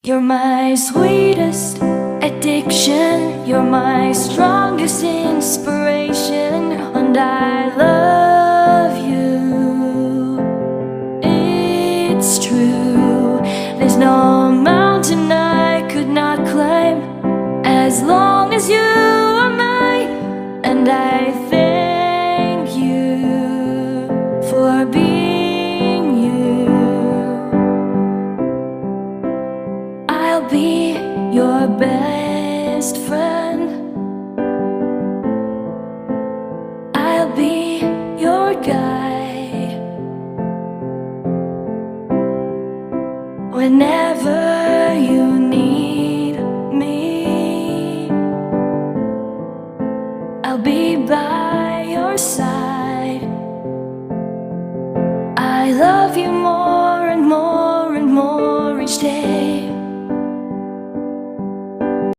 You're my sweetest addiction, you're my strongest inspiration, and I love you. It's true, there's no mountain I could not climb as long as you are mine, and I thank you for being you. I'll be your best friend.